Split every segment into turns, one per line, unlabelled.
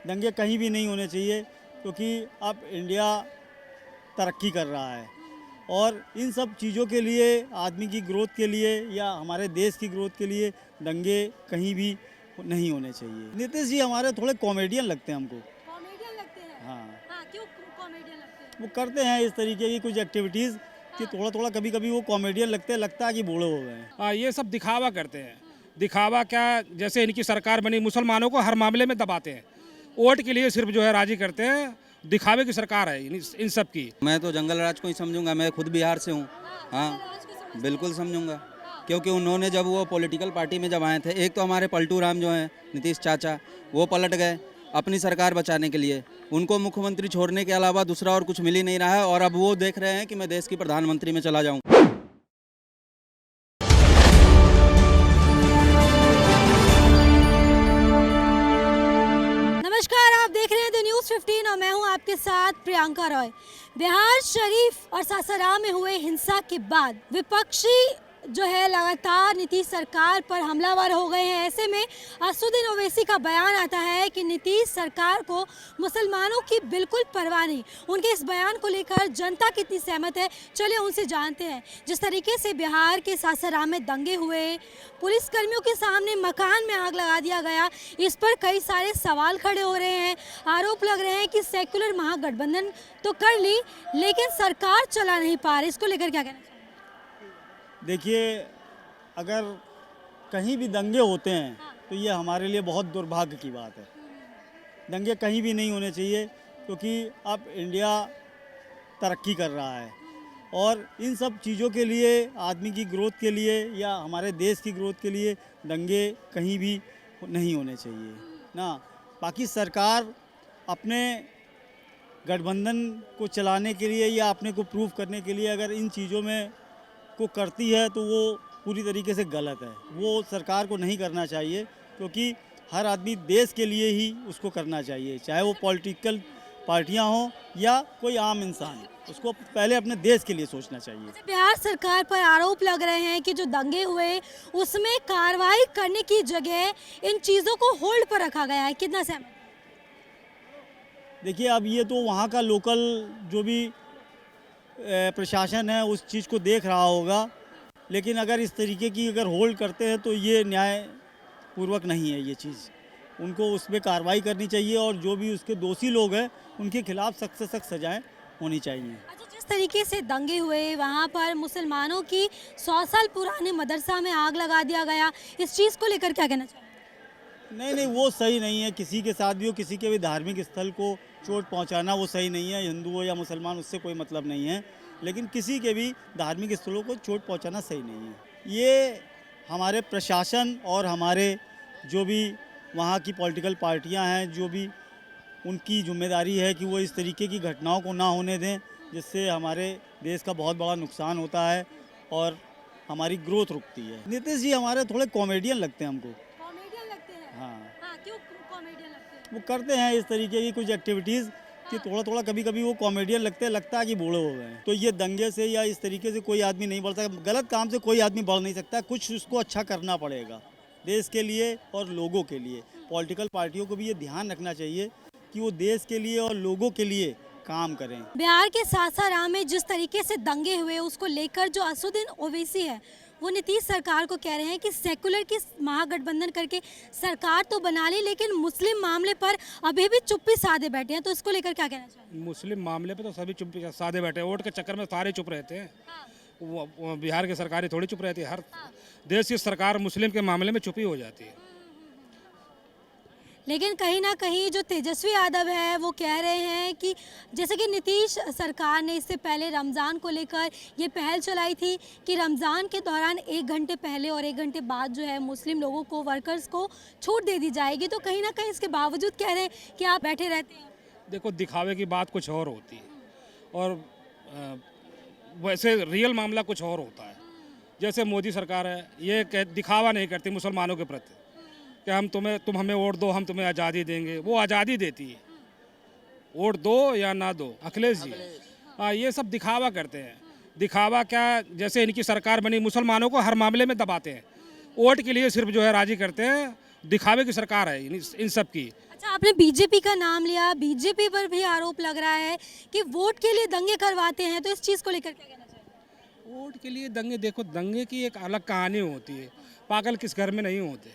दंगे कहीं भी नहीं होने चाहिए, क्योंकि अब इंडिया तरक्की कर रहा है और इन सब चीज़ों के लिए, आदमी की ग्रोथ के लिए या हमारे देश की ग्रोथ के लिए दंगे कहीं भी नहीं होने चाहिए। नीतीश जी हमारे थोड़े कॉमेडियन लगते हैं हमको।
कॉमेडियन लगते हैं।
हाँ,
हाँ, क्यों कॉमेडियन लगते हैं?
वो करते हैं इस तरीके की कुछ एक्टिविटीज़ कि थोड़ा थोड़ा कभी कभी वो कॉमेडियन लगता है कि बूढ़े हो गए हैं।
हाँ, ये सब दिखावा करते हैं। दिखावा क्या, जैसे इनकी सरकार बनी मुसलमानों को हर मामले में दबाते हैं। वोट के लिए सिर्फ जो है राजी करते हैं। दिखावे की सरकार है इन सब की।
मैं तो जंगल राज को ही समझूंगा, मैं खुद बिहार से हूँ। हाँ,
आज को समझते
बिल्कुल समझूंगा, क्योंकि उन्होंने जब वो पॉलिटिकल पार्टी में जब आए थे, एक तो हमारे पलटू राम जो हैं नीतीश चाचा, वो पलट गए अपनी सरकार बचाने के लिए। उनको मुख्यमंत्री छोड़ने के अलावा दूसरा और कुछ मिल ही नहीं रहा है, और अब वो देख रहे हैं कि मैं देश की प्रधानमंत्री में चला जाऊँ।
नमस्कार, आप देख रहे हैं द न्यूज़ 15 और मैं हूं आपके साथ प्रियंका रॉय। बिहार शरीफ और सासाराम में हुए हिंसा के बाद विपक्षी जो है लगातार नीतीश सरकार पर हमलावर हो गए हैं। ऐसे में असदुद्दीन ओवैसी का बयान आता है कि नीतीश सरकार को मुसलमानों की बिल्कुल परवाह नहीं। उनके इस बयान को लेकर जनता कितनी सहमत है, चलिए उनसे जानते हैं। जिस तरीके से बिहार के सासाराम में दंगे हुए, पुलिसकर्मियों के सामने मकान में आग लगा दिया गया, इस पर कई सारे सवाल खड़े हो रहे हैं। आरोप लग रहे हैं कि सेक्युलर महागठबंधन तो कर ली, लेकिन सरकार चला नहीं पा रही। इसको लेकर क्या कहना चाहिए?
देखिए, अगर कहीं भी दंगे होते हैं तो ये हमारे लिए बहुत दुर्भाग्य की बात है। दंगे कहीं भी नहीं होने चाहिए, क्योंकि अब इंडिया तरक्की कर रहा है और इन सब चीज़ों के लिए, आदमी की ग्रोथ के लिए या हमारे देश की ग्रोथ के लिए दंगे कहीं भी नहीं होने चाहिए ना। बाकी सरकार अपने गठबंधन को चलाने के लिए या अपने को प्रूव करने के लिए अगर इन चीज़ों में को करती है तो वो पूरी तरीके से गलत है। वो सरकार को नहीं करना चाहिए, क्योंकि हर आदमी देश के लिए ही उसको करना चाहिए, चाहे वो पॉलिटिकल पार्टियां हों या कोई आम इंसान। उसको पहले अपने देश के लिए सोचना चाहिए।
बिहार सरकार पर आरोप लग रहे हैं कि जो दंगे हुए उसमें कार्रवाई करने की जगह इन चीज़ों को होल्ड पर रखा गया है। कितना सहमत?
देखिए, अब ये तो वहाँ का लोकल जो भी प्रशासन है उस चीज़ को देख रहा होगा, लेकिन अगर इस तरीके की अगर होल्ड करते हैं तो ये न्यायपूर्वक नहीं है ये चीज़। उनको उस पर कार्रवाई करनी चाहिए और जो भी उसके दोषी लोग हैं उनके खिलाफ सख्त से सख्त सजाएं होनी चाहिए।
अच्छा, जिस तरीके से दंगे हुए वहाँ पर मुसलमानों की 100 साल पुराने मदरसा में आग लगा दिया गया, इस चीज़ को लेकर क्या कहना चाहिए?
नहीं, वो सही नहीं है। किसी के साथ भी हो, किसी के भी धार्मिक स्थल को चोट पहुंचाना वो सही नहीं है। हिंदू हो या मुसलमान, उससे कोई मतलब नहीं है, लेकिन किसी के भी धार्मिक स्थलों को चोट पहुंचाना सही नहीं है। ये हमारे प्रशासन और हमारे जो भी वहाँ की पॉलिटिकल पार्टियां हैं, जो भी उनकी जिम्मेदारी है कि वो इस तरीके की घटनाओं को ना होने दें, जिससे हमारे देश का बहुत बड़ा नुकसान होता है और हमारी ग्रोथ रुकती है। नीतीश जी हमारे थोड़े कॉमेडियन लगते हैं हमको।
कॉमेडियन लगते हैं।
हाँ,
हाँ, क्यों कॉमेडियन लगते हैं?
वो करते हैं इस तरीके की कुछ एक्टिविटीज़ कि थोड़ा थोड़ा कभी कभी वो कॉमेडियन लगता है कि बूढ़े हो गए हैं। तो ये दंगे से या इस तरीके से कोई आदमी नहीं बढ़ सकता। गलत काम से कोई आदमी बढ़ नहीं सकता। कुछ उसको अच्छा करना पड़ेगा देश के लिए और लोगों के लिए। पॉलिटिकल पार्टियों को भी ये ध्यान रखना चाहिए कि वो देश के लिए और लोगों के लिए काम करें।
बिहार के सासाराम में जिस तरीके से दंगे हुए उसको लेकर जो असदुद्दीन ओवैसी है वो नीतीश सरकार को कह रहे हैं कि सेकुलर की महागठबंधन करके सरकार तो बना ली, लेकिन मुस्लिम मामले पर अभी भी चुप्पी साधे बैठे हैं। तो इसको लेकर क्या कहना चाहिए?
मुस्लिम मामले पे तो सभी चुप साधे बैठे हैं। वोट के चक्कर में सारे चुप रहते हैं। वो बिहार की सरकारें थोड़ी चुप रहती है। हर देश की सरकार मुस्लिम के मामले में चुप ही हो जाती है।
लेकिन कहीं ना कहीं जो तेजस्वी यादव है वो कह रहे हैं कि जैसे कि नीतीश सरकार ने इससे पहले रमज़ान को लेकर ये पहल चलाई थी कि रमज़ान के दौरान 1 घंटे पहले और 1 घंटे बाद जो है मुस्लिम लोगों को, वर्कर्स को छूट दे दी जाएगी। तो कहीं ना कहीं इसके बावजूद कह रहे हैं कि आप बैठे रहते हैं।
देखो, दिखावे की बात कुछ और होती है और वैसे रियल मामला कुछ और होता है। जैसे मोदी सरकार है, ये दिखावा नहीं करती मुसलमानों के प्रति कि तुम हमें वोट दो, हम तुम्हें आज़ादी देंगे। वो आज़ादी देती है, वोट दो या ना दो। अखिलेश जी हाँ, ये सब दिखावा करते हैं। दिखावा क्या, जैसे इनकी सरकार बनी मुसलमानों को हर मामले में दबाते हैं। वोट के लिए सिर्फ जो है राजी करते हैं। दिखावे की सरकार है इन सब की।
अच्छा, आपने बीजेपी का नाम लिया, बीजेपी पर भी आरोप लग रहा है कि वोट के लिए दंगे करवाते हैं, तो इस चीज़ को लेकर क्या कहना चाहिए?
वोट के लिए दंगे, देखो दंगे की एक अलग कहानी होती है। पागल किस घर में नहीं होते,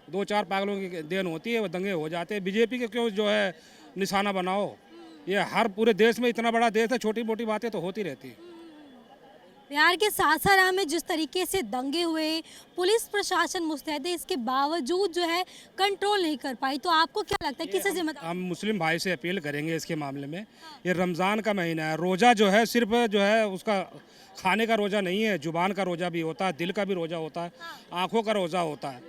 दो चार पागलों की देन होती है, वो दंगे हो जाते हैं। बीजेपी के क्यों जो है निशाना बनाओ, ये हर पूरे देश में, इतना बड़ा देश है, छोटी मोटी बातें तो होती रहती है।
बिहार के सासाराम में जिस तरीके से दंगे हुए, पुलिस प्रशासन मुस्तैद है, इसके बावजूद जो है कंट्रोल नहीं कर पाई, तो आपको क्या लगता है किसे जिम्मेदार?
हम मुस्लिम भाई से अपील करेंगे इसके मामले में। ये रमज़ान का महीना है, रोज़ा जो है सिर्फ जो है उसका खाने का रोज़ा नहीं है, जुबान का रोज़ा भी होता है, दिल का भी रोज़ा होता है, आँखों का रोज़ा होता है।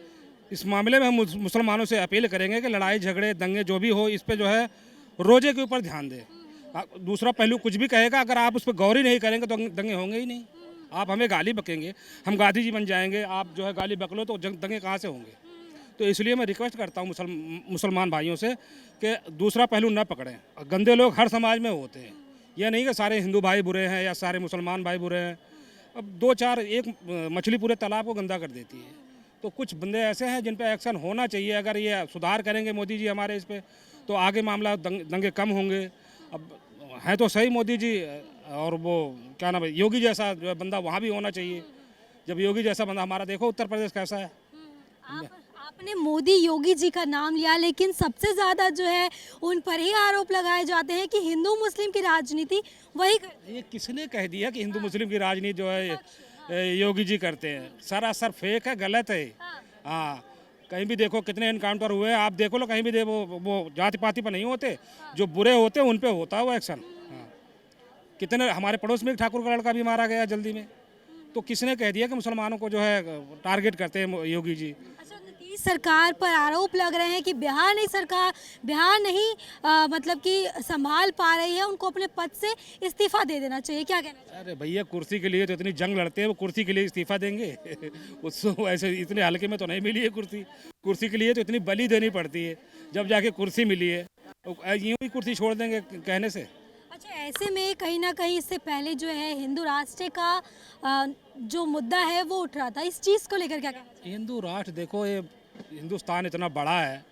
इस मामले में हम मुसलमानों से अपील करेंगे कि लड़ाई झगड़े दंगे जो भी हो, इस पे जो है रोज़े के ऊपर ध्यान दें। दूसरा पहलू कुछ भी कहेगा, अगर आप उस पर गौर ही नहीं करेंगे तो दंगे होंगे ही नहीं। आप हमें गाली बकेंगे, हम गांधी जी बन जाएंगे, आप जो है गाली बक लो तो दंगे कहाँ से होंगे? तो इसलिए मैं रिक्वेस्ट करता हूँ मुसलमान भाइयों से कि दूसरा पहलू न पकड़ें। गंदे लोग हर समाज में होते हैं, यह नहीं कि सारे हिंदू भाई बुरे हैं या सारे मुसलमान भाई बुरे हैं। अब दो चार एक मछली पूरे तालाब को गंदा कर देती है। तो कुछ बंदे ऐसे हैं जिन पे एक्शन होना चाहिए। अगर ये सुधार करेंगे मोदी जी हमारे इस पे, तो आगे मामला दंगे कम होंगे। अब हैं तो सही मोदी जी, और वो क्या नाम है, योगी जैसा जो है बंदा वहाँ भी होना चाहिए। जब योगी जैसा बंदा हमारा, देखो उत्तर प्रदेश कैसा है।
आपने मोदी योगी जी का नाम लिया, लेकिन सबसे ज़्यादा जो है उन पर ही आरोप लगाए जाते हैं कि हिंदू मुस्लिम की राजनीति वही करते हैं।
ये किसने कह दिया कि हिंदू मुस्लिम की राजनीति जो है योगी जी करते हैं? सरासर फेक है, गलत है। हाँ, कहीं भी देखो कितने इनकाउंटर हुए हैं, आप देखो लो कहीं भी वो जाति पाति पर नहीं होते, जो बुरे होते हैं उन पे होता है वो एक्शन। हाँ, कितने हमारे पड़ोस में एक ठाकुर का लड़का भी मारा गया जल्दी में। तो किसने कह दिया कि मुसलमानों को जो है टारगेट करते हैं योगी जी?
अच्छा, नीतीश सरकार पर आरोप लग रहे हैं कि बिहार नहीं मतलब कि संभाल पा रही है, उनको अपने पद से इस्तीफा दे देना चाहिए, क्या कहना चाहिए?
अरे भैया, कुर्सी के लिए तो इतनी जंग लड़ते हैं, वो कुर्सी के लिए इस्तीफा देंगे? उसको ऐसे इतने हल्के में तो नहीं मिली है कुर्सी। कुर्सी के लिए तो इतनी बलि देनी पड़ती है, जब जाके कुर्सी मिली है। यूँ ही कुर्सी छोड़ देंगे कहने से?
अच्छा, ऐसे में कहीं ना कहीं इससे पहले जो है हिंदू राष्ट्र का जो मुद्दा है वो उठ रहा था, इस चीज़ को लेकर क्या कहना चाहिए?
हिंदू राष्ट्र, देखो ये हिंदुस्तान इतना बड़ा है,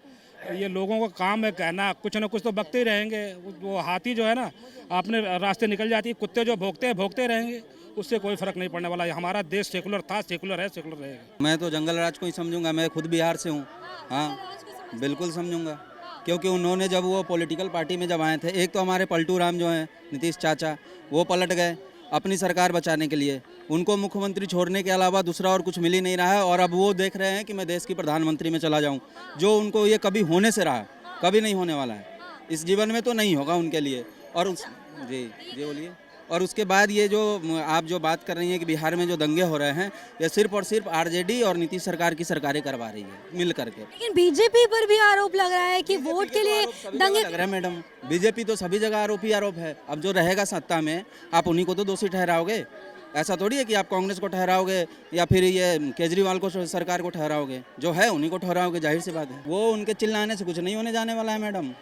ये लोगों का काम है कहना, कुछ ना कुछ तो बकते ही रहेंगे। वो हाथी जो है ना अपने रास्ते निकल जाती है, कुत्ते जो भोंकते रहेंगे, उससे कोई फर्क नहीं पड़ने वाला है। हमारा देश सेकुलर था, सेकुलर है, सेकुलर रहेगा।
मैं तो जंगल राज को ही समझूंगा, मैं खुद बिहार से हूँ। हाँ, बिल्कुल समझूंगा, क्योंकि उन्होंने जब वो पॉलिटिकल पार्टी में जब आए थे, एक तो हमारे पलटू राम जो हैं नीतीश चाचा, वो पलट गए अपनी सरकार बचाने के लिए। उनको मुख्यमंत्री छोड़ने के अलावा दूसरा और कुछ मिल ही नहीं रहा है, और अब वो देख रहे हैं कि मैं देश की प्रधानमंत्री में चला जाऊं, जो उनको ये कभी होने से रहा, कभी नहीं होने वाला है, इस जीवन में तो नहीं होगा उनके लिए। और जी बोलिए। और उसके बाद ये जो आप जो बात कर रही हैं कि बिहार में जो दंगे हो रहे हैं, ये सिर्फ और सिर्फ आरजेडी और नीतीश सरकार की सरकारें करवा रही है मिल करके।
लेकिन बीजेपी पर भी आरोप लग रहा है कि वोट के लिए दंगे
लग रहा है मैडम, बीजेपी तो सभी जगह आरोप ही आरोप है। अब जो रहेगा सत्ता में, आप उन्हीं को तो दोषी ठहराओगे। ऐसा थोड़ी है कि आप कांग्रेस को ठहराओगे या फिर ये केजरीवाल को सरकार को ठहराओगे, जो है उन्हीं को ठहराओगे, जाहिर सी बात है। वो उनके चिल्लाने से कुछ नहीं होने जाने वाला है मैडम।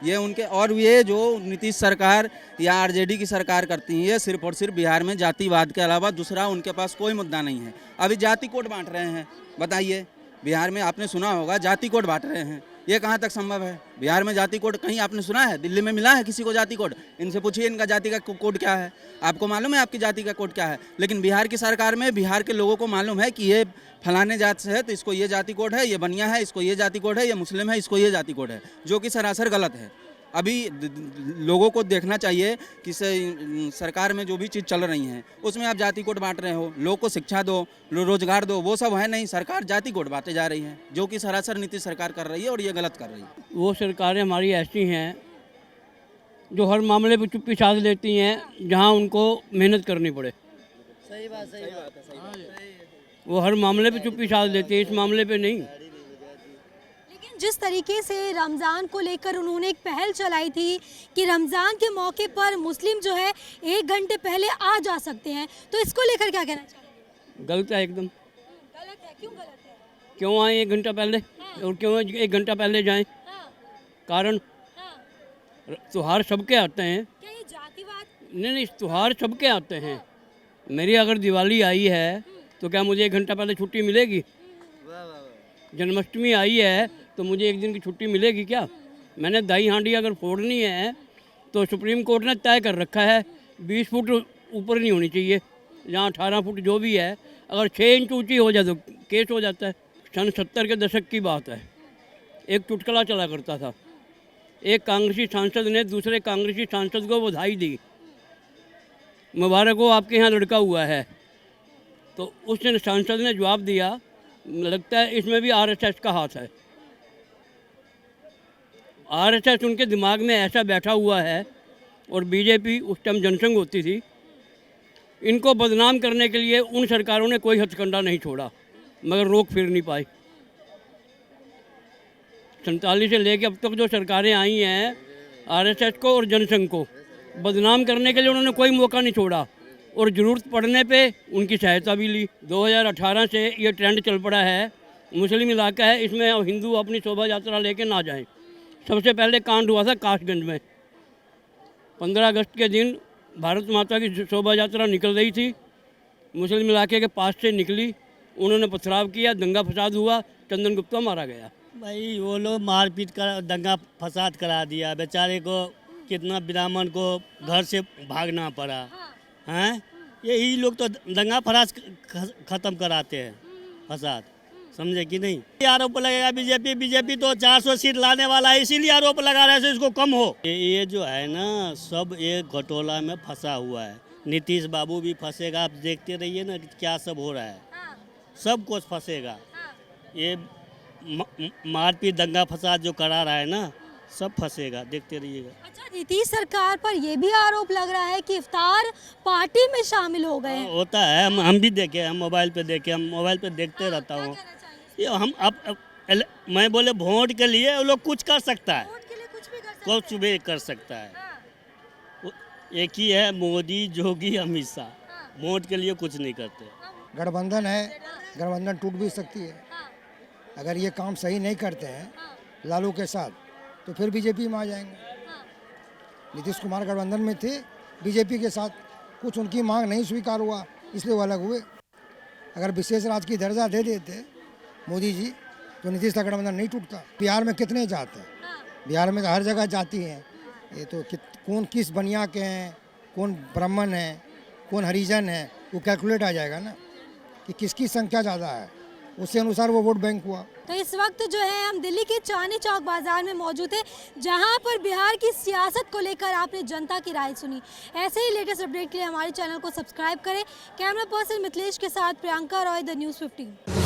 ये उनके, और ये जो नीतीश सरकार या आरजेडी की सरकार करती है, ये सिर्फ और सिर्फ बिहार में जातिवाद के अलावा दूसरा उनके पास कोई मुद्दा नहीं है। अभी जाति कोड बांट रहे हैं, बताइए, बिहार में आपने सुना होगा जाति कोड बांट रहे हैं, ये कहाँ तक संभव है? बिहार में जाति कोड कहीं आपने सुना है? दिल्ली में मिला है किसी को जाति कोड? इनसे पूछिए इनका जाति का कोड क्या है, आपको मालूम है आपकी जाति का कोड क्या है? लेकिन बिहार की सरकार में बिहार के लोगों को मालूम है कि ये फलाने जात से है तो इसको ये जाति कोड है, ये बनिया है इसको ये जाति कोड है, ये मुस्लिम है इसको ये जाति कोड है, जो कि सरासर गलत है। अभी लोगों को देखना चाहिए कि सरकार में जो भी चीज़ चल रही है उसमें आप जाति कोड बांट रहे हो, लोगों को शिक्षा दो, रोजगार दो, वो सब है नहीं। सरकार जाति कोड बांटे जा रही है, जो कि सरासर नीतीश सरकार कर रही है, और ये गलत कर रही है।
वो सरकारें हमारी ऐसी हैं जो हर मामले पर चुप्पी साध लेती हैं जहां उनको मेहनत करनी पड़े।
सही बात है।
वो हर मामले पे चुप्पी साध लेती है, इस मामले पे नहीं।
लेकिन जिस तरीके से रमज़ान को लेकर उन्होंने एक पहल चलाई थी कि रमज़ान के मौके पर मुस्लिम जो है 1 घंटे पहले आ जा सकते हैं, तो इसको लेकर क्या कहना चाहिए?
गलत है एकदम।
गलत है, क्यों गलत है?
क्यों आए 1 घंटा पहले, और क्यों 1 घंटा पहले जाएं? कारण त्योहार सबके आते हैं।
क्या ये जातिवाद?
नहीं, त्योहार सबके आते हैं। मेरी अगर दिवाली आई है तो क्या मुझे 1 घंटा पहले छुट्टी मिलेगी? जन्माष्टमी आई है तो मुझे 1 दिन की छुट्टी मिलेगी क्या? मैंने दही हांडी अगर फोड़नी है तो सुप्रीम कोर्ट ने तय कर रखा है 20 फुट ऊपर नहीं होनी चाहिए, जहाँ 18 फुट जो भी है, अगर 6 इंच ऊंची हो जाए तो केस हो जाता है। सन 70 के दशक की बात है, एक चुटकुला चला करता था, एक कांग्रेसी सांसद ने दूसरे कांग्रेसी सांसद को बधाई दी, मुबारक हो आपके यहाँ लड़का हुआ है। तो उस सांसद ने जवाब दिया, लगता है इसमें भी आरएसएस का हाथ है। आरएसएस उनके दिमाग में ऐसा बैठा हुआ है, और बीजेपी उस टाइम जनसंघ होती थी, इनको बदनाम करने के लिए उन सरकारों ने कोई हथकंडा नहीं छोड़ा, मगर रोक फिर नहीं पाई। 47 से लेके अब तक जो सरकारें आई हैं, आरएसएस को और जनसंघ को बदनाम करने के लिए उन्होंने कोई मौका नहीं छोड़ा, और ज़रूरत पड़ने पे उनकी सहायता भी ली। 2018 से ये ट्रेंड चल पड़ा है, मुस्लिम इलाका है, इसमें अब हिंदू अपनी शोभा यात्रा लेके ना जाएं। सबसे पहले कांड हुआ था कासगंज में, 15 अगस्त के दिन भारत माता की शोभा यात्रा निकल रही थी, मुस्लिम इलाके के पास से निकली, उन्होंने पथराव किया, दंगा फसाद हुआ, चंदन गुप्ता मारा गया।
भाई वो लोग मारपीट कर दंगा फसाद करा दिया, बेचारे को कितना ब्राह्मण को घर से भागना पड़ा हैं। यही लोग तो दंगा फसाद खत्म कराते हैं, फसाद, समझे कि नहीं। ये आरोप लगेगा बीजेपी तो 400 सीट लाने वाला है, इसीलिए आरोप लगा रहे हैं इसको कम हो। ये जो है ना, सब एक घटोला में फंसा हुआ है। नीतीश बाबू भी फंसेगा, आप देखते रहिए ना क्या सब हो रहा है, सब कुछ फंसेगा। ये मारपीट दंगा फसाद जो करा रहा है ना, सब फंसेगा, देखते रहिएगा।
अच्छा, नीतीश सरकार पर यह भी आरोप लग रहा है कि इफ्तार पार्टी में शामिल हो गए हैं।
होता है, हम भी देखे, हम मोबाइल पे देखे, हम मोबाइल पे देखते रहता हूँ। ये हम अब मैं बोले वोट के लिए वो लोग कुछ कर सकता है,
वोट के लिए
कुछ भी कर सकता है। एक ही है मोदी, जोगी, अमित शाह, वोट के लिए कुछ नहीं करते।
गठबंधन है, गठबंधन टूट भी सकती है। अगर ये काम सही नहीं करते हैं लालू के साथ, तो फिर बीजेपी में आ जाएंगे। नीतीश कुमार गठबंधन में थे बीजेपी के साथ, कुछ उनकी मांग नहीं स्वीकार हुआ, इसलिए वो अलग हुए। अगर विशेष राज्य की दर्जा दे देते मोदी जी, तो नीतीश का गठबंधन नहीं टूटता। बिहार में कितने जात हैं? बिहार में तो हर जगह जाती हैं। ये तो कौन किस बनिया के हैं, कौन ब्राह्मण है, कौन हरिजन है, वो कैलकुलेट आ जाएगा ना कि किसकी संख्या ज़्यादा है, उसके अनुसार वो वोट बैंक हुआ।
तो इस वक्त जो है हम दिल्ली के चांदनी चौक बाजार में मौजूद है, जहां पर बिहार की सियासत को लेकर आपने जनता की राय सुनी। ऐसे ही लेटेस्ट अपडेट के लिए हमारे चैनल को सब्सक्राइब करें। कैमरा पर्सन मिथिलेश के साथ प्रियंका रॉय, द न्यूज़ 15।